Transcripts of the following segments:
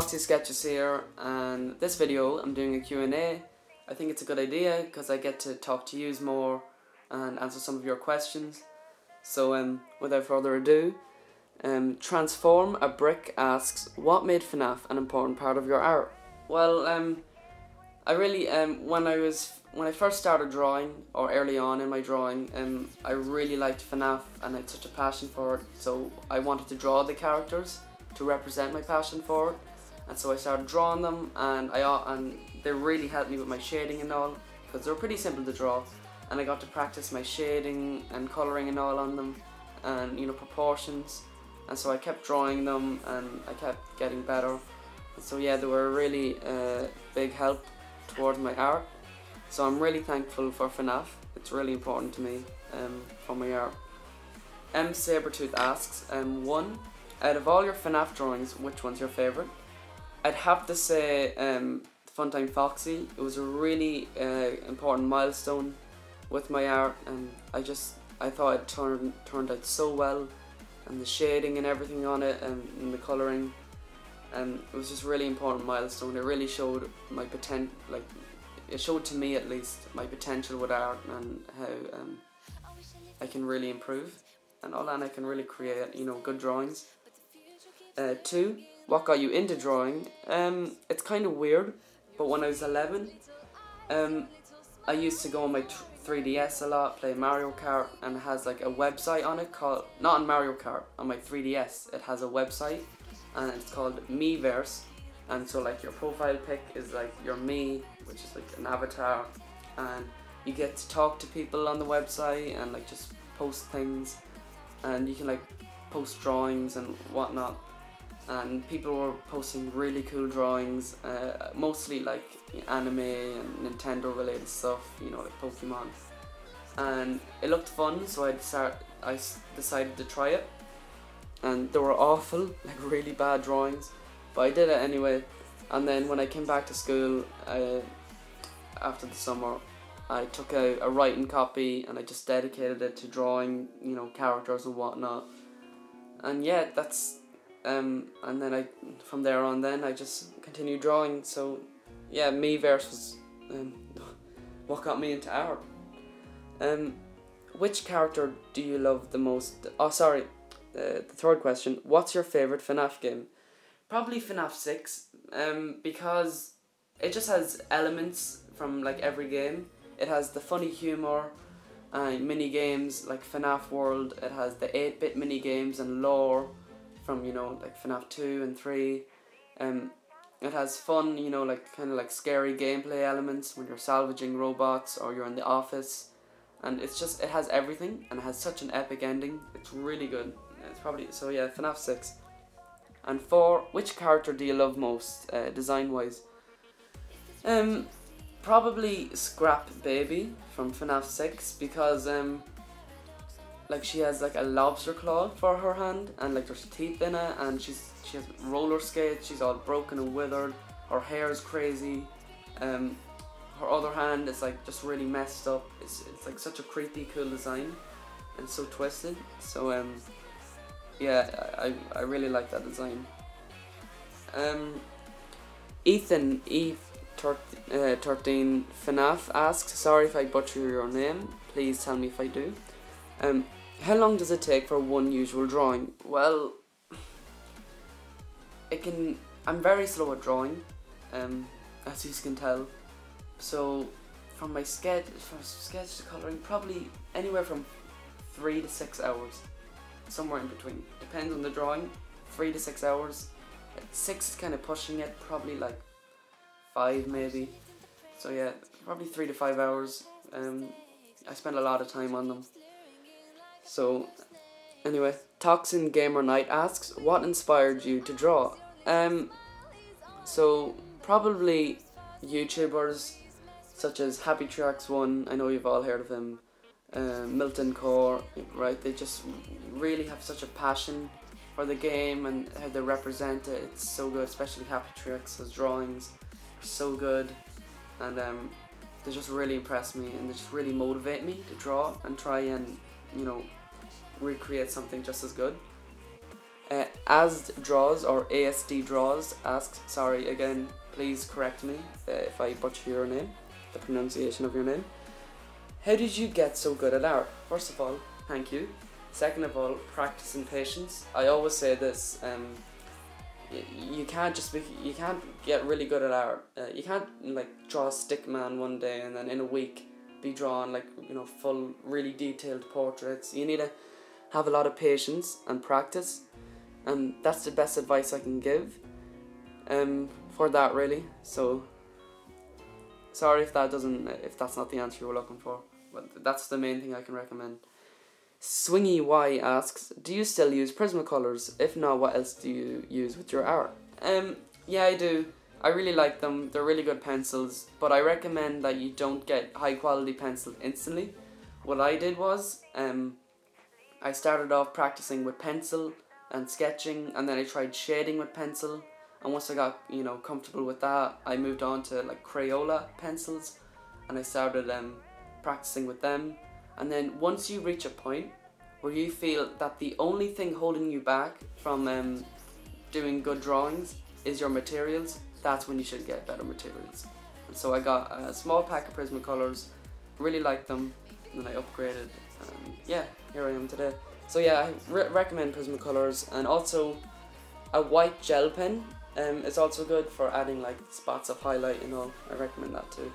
Foxy Sketches here, and this video I'm doing a Q&A. I think it's a good idea because I get to talk to yous more and answer some of your questions. So without further ado, Transform a Brick asks, what made FNAF an important part of your art? Well, I really when I first started drawing, or early on in my drawing, I really liked FNAF and I had such a passion for it. So I wanted to draw the characters to represent my passion for it, and so I started drawing them, and they really helped me with my shading and all, because they're pretty simple to draw, and I got to practice my shading and colouring and all on them, and proportions, and so I kept drawing them and I kept getting better, and so yeah, they were a really big help towards my art. So I'm really thankful for FNAF. It's really important to me for my art. Sabretooth asks, 1. Out of all your FNAF drawings, which one's your favourite? I'd have to say Funtime Foxy. It was a really important milestone with my art, and I thought it turned out so well, and the shading and everything on it, and the colouring, and it was just a really important milestone. It really showed my potential, it showed to me at least my potential with art and how I can really improve and all that, and I can really create good drawings. 2. What got you into drawing? It's kind of weird, but when I was 11, I used to go on my 3DS a lot, play Mario Kart, and it has like a website on it called, not on Mario Kart, on my 3DS, it has a website, and it's called Miiverse, and so like your profile pic is like your me, which is like an avatar, and you get to talk to people on the website and like just post things, and you can like post drawings and whatnot. And people were posting really cool drawings, mostly like anime and Nintendo related stuff, like Pokemon. And it looked fun, so I decided to try it. And they were awful, like really bad drawings, but I did it anyway. And then when I came back to school after the summer, I took out a writing copy and I just dedicated it to drawing, characters and whatnot. And yeah, that's. And then from there on I just continued drawing. So yeah, Miiverse was what got me into art. Which character do you love the most? Oh sorry, the third question. What's your favourite FNAF game? Probably FNAF 6, because it just has elements from like every game. It has the funny humour, mini games like FNAF World. It has the 8-bit mini games and lore from like FNAF 2 and 3. It has fun, like kind of like scary gameplay elements when you're salvaging robots or you're in the office, and it has everything, and it has such an epic ending. It's really good. It's probably, so yeah, FNAF 6. And 4, which character do you love most, design wise? Probably Scrap Baby from FNAF 6, because like she has like a lobster claw for her hand, and like there's teeth in it, and she has roller skates, she's all broken and withered, her hair is crazy, her other hand is like just really messed up. It's like such a creepy cool design and so twisted. So yeah, I really like that design. Ethan E13 FNAF asks, sorry if I butcher your name, please tell me if I do. How long does it take for one usual drawing? Well, I'm very slow at drawing, as you can tell. So from sketch to colouring, probably anywhere from 3 to 6 hours, somewhere in between. Depends on the drawing. 3 to 6 hours. 6 is kind of pushing it, probably like 5 maybe. So yeah, probably 3 to 5 hours. I spend a lot of time on them. So anyway, Toxin Gamer Knight asks, what inspired you to draw? So probably YouTubers such as HappyTracks1, I know you've all heard of him, Milton Core, right? They just really have such a passion for the game and how they represent it. It's so good, especially HappyTracks' drawings are so good, and they just really impress me, and they just really motivate me to draw and try and recreate something just as good. Asd Draws or ASD Draws asks, sorry again, please correct me if I butcher your name, the pronunciation of your name. How did you get so good at art? First of all, thank you. Second of all, practice and patience. I always say this, you can't get really good at art. You can't like draw a stick man one day and then in a week be drawing like, you know, full really detailed portraits. You need to have a lot of patience and practice, and that's the best advice I can give for that really. So sorry if that's not the answer you were looking for, but that's the main thing I can recommend. Swingy Y asks, do you still use Prismacolors? If not, what else do you use with your art? Yeah, I do. I really like them. They're really good pencils, but I recommend that you don't get high quality pencil instantly. What I did was, I started off practicing with pencil and sketching, and then I tried shading with pencil, and once I got, you know, comfortable with that, I moved on to like Crayola pencils, and I started practicing with them. And then once you reach a point where you feel that the only thing holding you back from doing good drawings is your materials, that's when you should get better materials. And so I got a small pack of Prismacolors, really liked them, and then I upgraded, and yeah, here I am today. So yeah, I recommend Prismacolors, and also a white gel pen is also good for adding like spots of highlight and all. I recommend that too.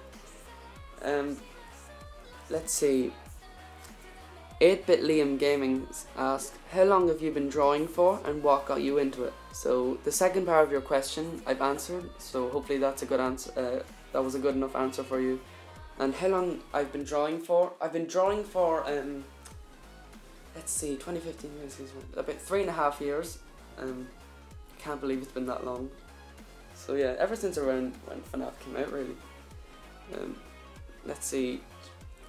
Let's see. 8-Bit Liam Gaming asks, how long have you been drawing for and what got you into it? So the second part of your question I've answered, so hopefully that's a good answer. That was a good enough answer for you. And how long I've been drawing for? I've been drawing for let's see, 2015 about 3.5 years. Can't believe it's been that long. So yeah, ever since around when FNAF came out really. Let's see.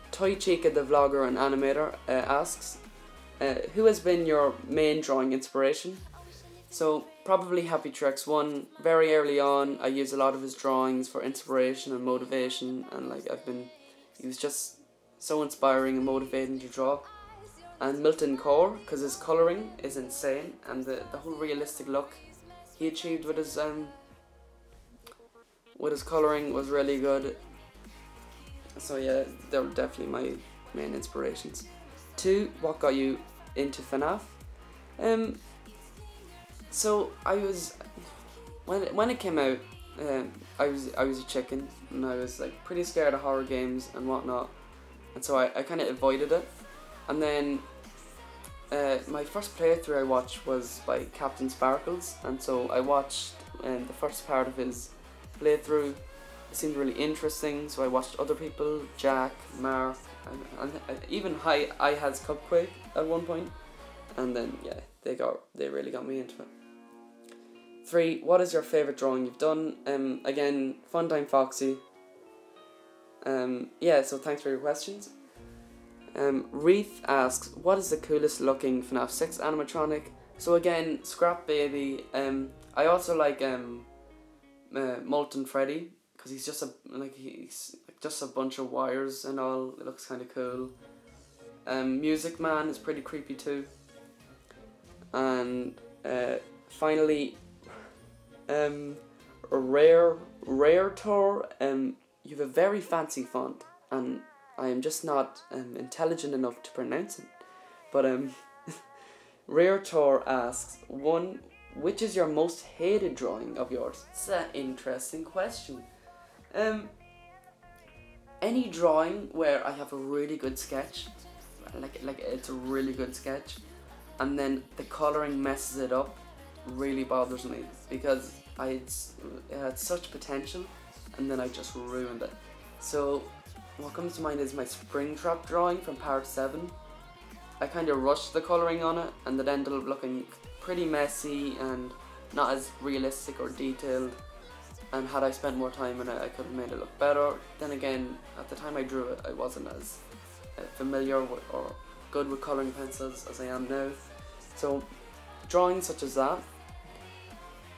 Toy Chica the vlogger and animator asks, who has been your main drawing inspiration? So probably Happy Treks 1. Very early on I used a lot of his drawings for inspiration and motivation, and like he was just so inspiring and motivating to draw. And Milton Core, because his colouring is insane, and the whole realistic look he achieved with his colouring was really good. So yeah, they're definitely my main inspirations. 2, what got you into FNAF? So I was, when it came out, I was a chicken, and I was like pretty scared of horror games and whatnot, and so I kind of avoided it. And then my first playthrough I watched was by Captain Sparkles, and so I watched the first part of his playthrough. It seemed really interesting, so I watched other people, Jack, Mark, and even I has Cupquake at one point, and then yeah, they really got me into it. 3, what is your favourite drawing you've done? Again, Funtime Foxy. Yeah, so thanks for your questions. Reef asks, what is the coolest looking FNAF 6 animatronic? So again, Scrap Baby. I also like Molten Freddy, because he's just a bunch of wires and all. It looks kind of cool. Music Man is pretty creepy too. And finally, Raretor. You have a very fancy font, and I am just not intelligent enough to pronounce it. But Raretor asks, 1, which is your most hated drawing of yours? It's an interesting question. Any drawing where I have a really good sketch, like it's a really good sketch, and then the colouring messes it up, really bothers me, because it had such potential and then I just ruined it. So what comes to mind is my Springtrap drawing from part 7. I kind of rushed the colouring on it, and it ended up looking pretty messy and not as realistic or detailed, and had I spent more time on it I could have made it look better. Then again, at the time I drew it I wasn't as familiar with, or good with colouring pencils as I am now. So drawings such as that.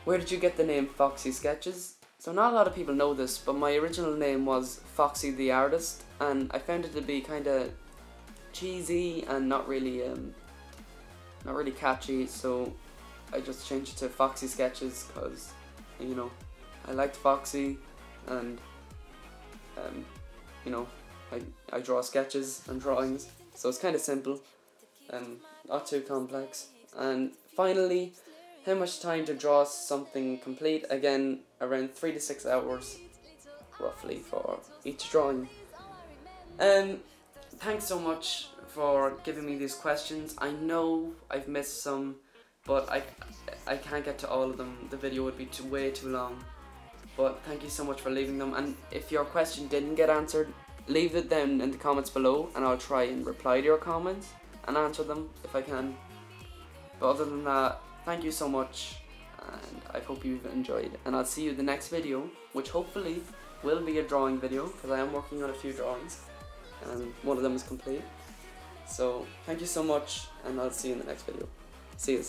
Where did you get the name Foxy Sketches? So not a lot of people know this, but my original name was Foxy the Artist, and I found it to be kind of cheesy and not really catchy, so I just changed it to Foxy Sketches because, you know, I liked Foxy, and you know, I draw sketches and drawings, so it's kind of simple, not too complex. And finally, how much time to draw something complete? Again, around 3 to 6 hours roughly for each drawing. Thanks so much for giving me these questions. I know I've missed some, but I can't get to all of them. The video would be way too long. But thank you so much for leaving them, and if your question didn't get answered, leave it down in the comments below and I'll try and reply to your comments and answer them if I can. But other than that, thank you so much, and I hope you've enjoyed, and I'll see you in the next video, which hopefully will be a drawing video, because I am working on a few drawings and one of them is complete. So thank you so much, and I'll see you in the next video. See you.